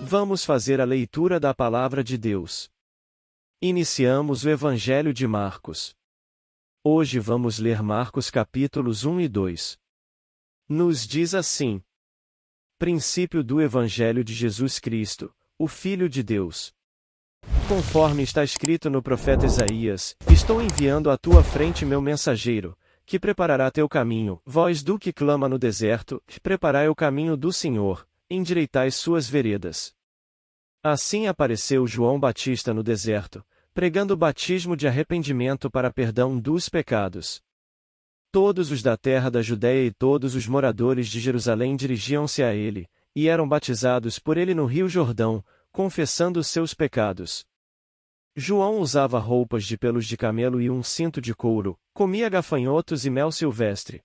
Vamos fazer a leitura da Palavra de Deus. Iniciamos o Evangelho de Marcos. Hoje vamos ler Marcos capítulos 1 e 2. Nos diz assim: Princípio do Evangelho de Jesus Cristo, o Filho de Deus. Conforme está escrito no profeta Isaías: Estou enviando à tua frente meu mensageiro, que preparará teu caminho. Voz do que clama no deserto: Preparai o caminho do Senhor, endireitai suas veredas. Assim apareceu João Batista no deserto, pregando o batismo de arrependimento para perdão dos pecados. Todos os da terra da Judéia e todos os moradores de Jerusalém dirigiam-se a ele, e eram batizados por ele no rio Jordão, confessando seus pecados. João usava roupas de pelos de camelo e um cinto de couro, comia gafanhotos e mel silvestre.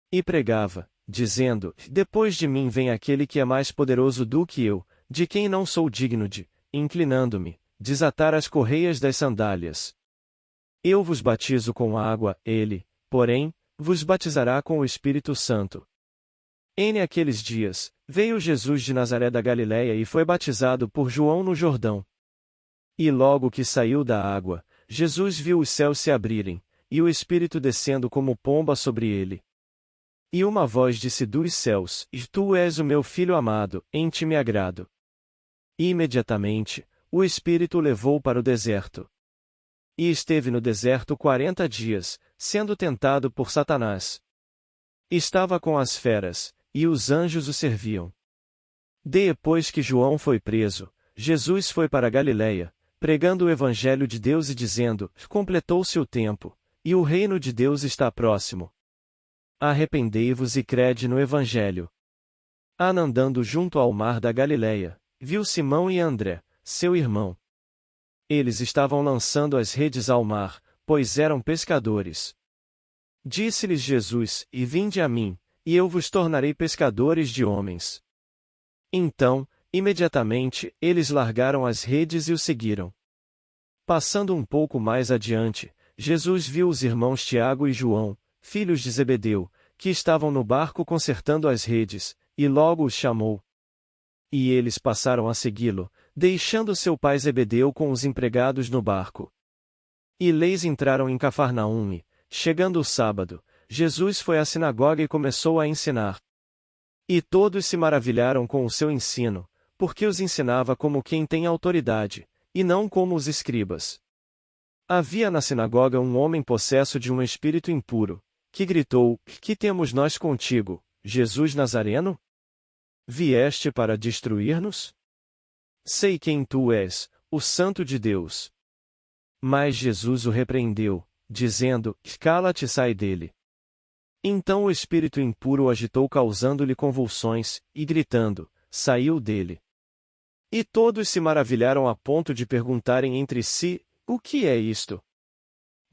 E pregava, dizendo: Depois de mim vem aquele que é mais poderoso do que eu, de quem não sou digno de, inclinando-me, desatar as correias das sandálias. Eu vos batizo com água, ele, porém, vos batizará com o Espírito Santo. Naqueles dias, veio Jesus de Nazaré da Galiléia e foi batizado por João no Jordão. E logo que saiu da água, Jesus viu os céus se abrirem, e o Espírito descendo como pomba sobre ele. E uma voz disse dos céus: Tu és o meu Filho amado, em ti me agrado. E imediatamente, o Espírito o levou para o deserto. E esteve no deserto 40 dias, sendo tentado por Satanás. Estava com as feras, e os anjos o serviam. Depois que João foi preso, Jesus foi para a Galiléia, pregando o Evangelho de Deus e dizendo: Completou-se o tempo, e o reino de Deus está próximo. Arrependei-vos e crede no Evangelho. Andando junto ao mar da Galiléia, viu Simão e André, seu irmão. Eles estavam lançando as redes ao mar, pois eram pescadores. Disse-lhes Jesus: Vinde a mim, e eu vos tornarei pescadores de homens. Então, imediatamente, eles largaram as redes e o seguiram. Passando um pouco mais adiante, Jesus viu os irmãos Tiago e João, filhos de Zebedeu, que estavam no barco consertando as redes, e logo os chamou. E eles passaram a segui-lo, deixando seu pai Zebedeu com os empregados no barco. E eles entraram em Cafarnaum e, chegando o sábado, Jesus foi à sinagoga e começou a ensinar. E todos se maravilharam com o seu ensino, porque os ensinava como quem tem autoridade, e não como os escribas. Havia na sinagoga um homem possesso de um espírito impuro, que gritou: Que temos nós contigo, Jesus Nazareno? Vieste para destruir-nos? Sei quem tu és, o Santo de Deus. Mas Jesus o repreendeu, dizendo: Cala-te e sai dele. Então o espírito impuro o agitou, causando-lhe convulsões, e gritando, saiu dele. E todos se maravilharam a ponto de perguntarem entre si: O que é isto?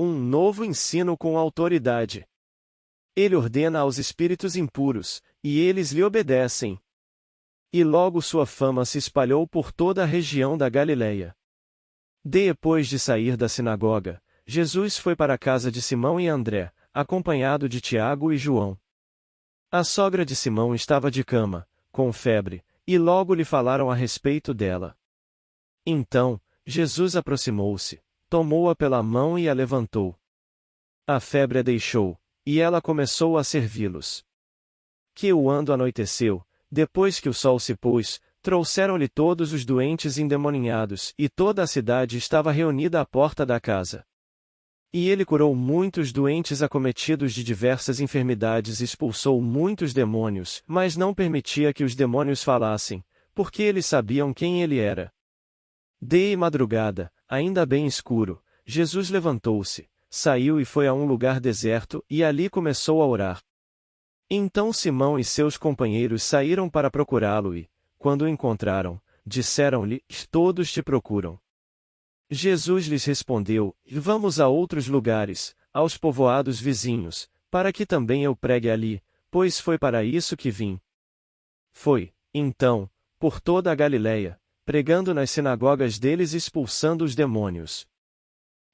Um novo ensino com autoridade. Ele ordena aos espíritos impuros, e eles lhe obedecem. E logo sua fama se espalhou por toda a região da Galiléia. Depois de sair da sinagoga, Jesus foi para a casa de Simão e André, acompanhado de Tiago e João. A sogra de Simão estava de cama, com febre, e logo lhe falaram a respeito dela. Então, Jesus aproximou-se, tomou-a pela mão e a levantou. A febre a deixou, e ela começou a servi-los. Quando anoiteceu, depois que o sol se pôs, trouxeram-lhe todos os doentes endemoninhados, e toda a cidade estava reunida à porta da casa. E ele curou muitos doentes acometidos de diversas enfermidades e expulsou muitos demônios, mas não permitia que os demônios falassem, porque eles sabiam quem ele era. De madrugada, ainda bem escuro, Jesus levantou-se, saiu e foi a um lugar deserto, e ali começou a orar. Então Simão e seus companheiros saíram para procurá-lo e, quando o encontraram, disseram-lhe: Todos te procuram. Jesus lhes respondeu: Vamos a outros lugares, aos povoados vizinhos, para que também eu pregue ali, pois foi para isso que vim. Foi, então, por toda a Galiléia, pregando nas sinagogas deles e expulsando os demônios.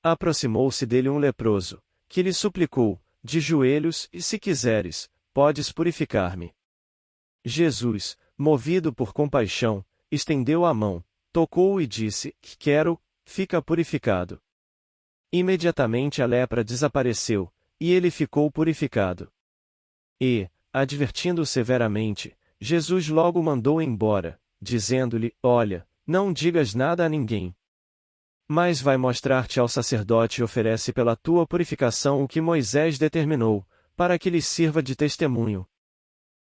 Aproximou-se dele um leproso, que lhe suplicou, de joelhos: Se quiseres, podes purificar-me. Jesus, movido por compaixão, estendeu a mão, tocou-o e disse: Quero, fica purificado. Imediatamente a lepra desapareceu, e ele ficou purificado. E, advertindo-o severamente, Jesus logo mandou embora, dizendo-lhe: Olha, não digas nada a ninguém. Mas vai mostrar-te ao sacerdote e oferece pela tua purificação o que Moisés determinou, para que lhes sirva de testemunho.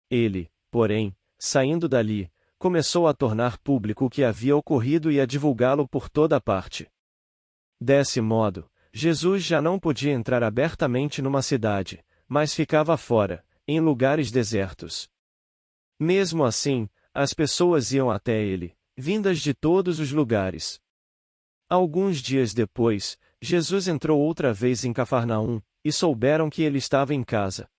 Ele, porém, saindo dali, começou a tornar público o que havia ocorrido e a divulgá-lo por toda parte. Desse modo, Jesus já não podia entrar abertamente numa cidade, mas ficava fora, em lugares desertos. Mesmo assim, as pessoas iam até ele, vindas de todos os lugares. Alguns dias depois, Jesus entrou outra vez em Cafarnaum, e souberam que ele estava em casa.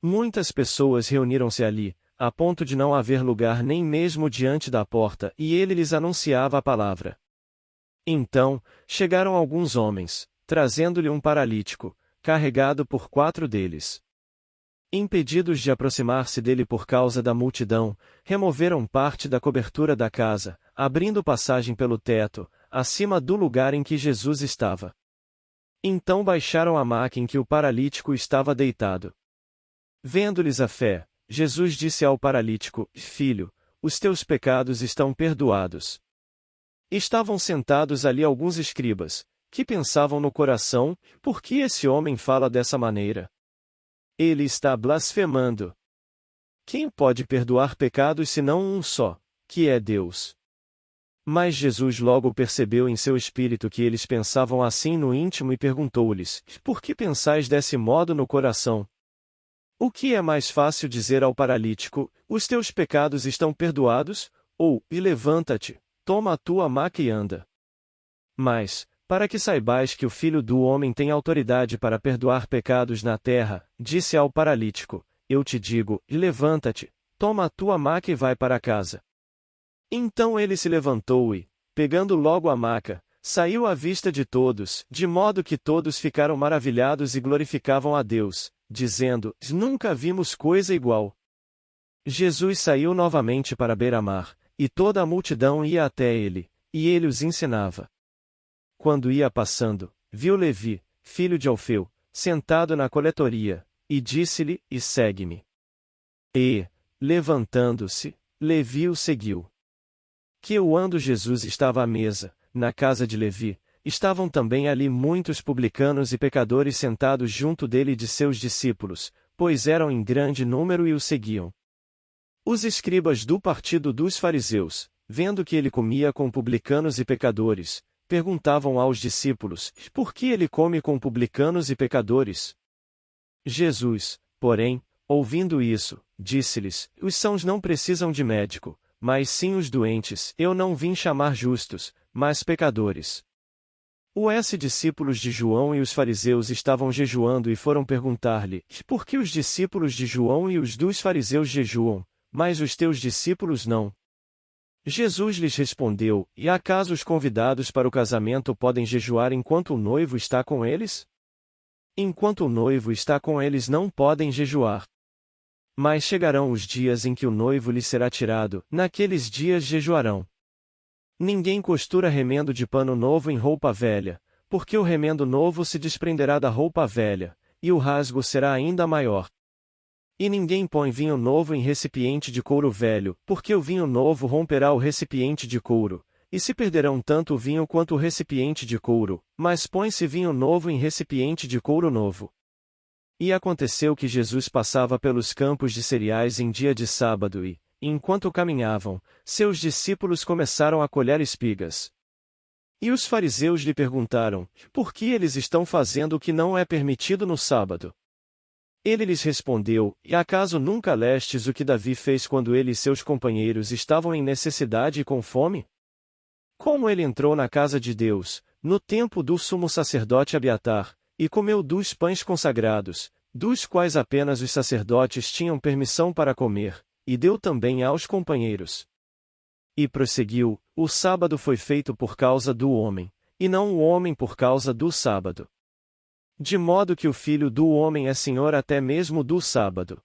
Muitas pessoas reuniram-se ali, a ponto de não haver lugar nem mesmo diante da porta, e ele lhes anunciava a palavra. Então, chegaram alguns homens, trazendo-lhe um paralítico, carregado por 4 deles. Impedidos de aproximar-se dele por causa da multidão, removeram parte da cobertura da casa, abrindo passagem pelo teto, acima do lugar em que Jesus estava. Então baixaram a maca em que o paralítico estava deitado. Vendo-lhes a fé, Jesus disse ao paralítico: Filho, os teus pecados estão perdoados. Estavam sentados ali alguns escribas, que pensavam no coração: por que esse homem fala dessa maneira? Ele está blasfemando. Quem pode perdoar pecados senão um só, que é Deus? Mas Jesus logo percebeu em seu espírito que eles pensavam assim no íntimo e perguntou-lhes: Por que pensais desse modo no coração? O que é mais fácil dizer ao paralítico: Os teus pecados estão perdoados? Ou: E levanta-te, toma a tua maca e anda. Mas, para que saibais que o Filho do Homem tem autoridade para perdoar pecados na terra, disse ao paralítico: Eu te digo: E levanta-te, toma a tua maca e vai para casa. Então ele se levantou e, pegando logo a maca, saiu à vista de todos, de modo que todos ficaram maravilhados e glorificavam a Deus, dizendo: Nunca vimos coisa igual. Jesus saiu novamente para a beira-mar, e toda a multidão ia até ele, e ele os ensinava. Quando ia passando, viu Levi, filho de Alfeu, sentado na coletoria, e disse-lhe: E segue-me. E, levantando-se, Levi o seguiu. Quando Jesus estava à mesa, na casa de Levi, estavam também ali muitos publicanos e pecadores sentados junto dele e de seus discípulos, pois eram em grande número e o seguiam. Os escribas do partido dos fariseus, vendo que ele comia com publicanos e pecadores, perguntavam aos discípulos: Por que ele come com publicanos e pecadores? Jesus, porém, ouvindo isso, disse-lhes: Os sãos não precisam de médico, mas sim os doentes. Eu não vim chamar justos, mas pecadores. Os discípulos de João e os fariseus estavam jejuando e foram perguntar-lhe: Por que os discípulos de João e os dos fariseus jejuam, mas os teus discípulos não? Jesus lhes respondeu: E acaso os convidados para o casamento podem jejuar enquanto o noivo está com eles? Enquanto o noivo está com eles não podem jejuar. Mas chegarão os dias em que o noivo lhes será tirado, naqueles dias jejuarão. Ninguém costura remendo de pano novo em roupa velha, porque o remendo novo se desprenderá da roupa velha, e o rasgo será ainda maior. E ninguém põe vinho novo em recipiente de couro velho, porque o vinho novo romperá o recipiente de couro, e se perderão tanto o vinho quanto o recipiente de couro, mas põe-se vinho novo em recipiente de couro novo. E aconteceu que Jesus passava pelos campos de cereais em dia de sábado e, enquanto caminhavam, seus discípulos começaram a colher espigas. E os fariseus lhe perguntaram: Por que eles estão fazendo o que não é permitido no sábado? Ele lhes respondeu: E acaso nunca lestes o que Davi fez quando ele e seus companheiros estavam em necessidade e com fome? Como ele entrou na casa de Deus, no tempo do sumo sacerdote Abiatar, e comeu dos pães consagrados, dos quais apenas os sacerdotes tinham permissão para comer, e deu também aos companheiros. E prosseguiu: O sábado foi feito por causa do homem, e não o homem por causa do sábado. De modo que o Filho do Homem é Senhor até mesmo do sábado.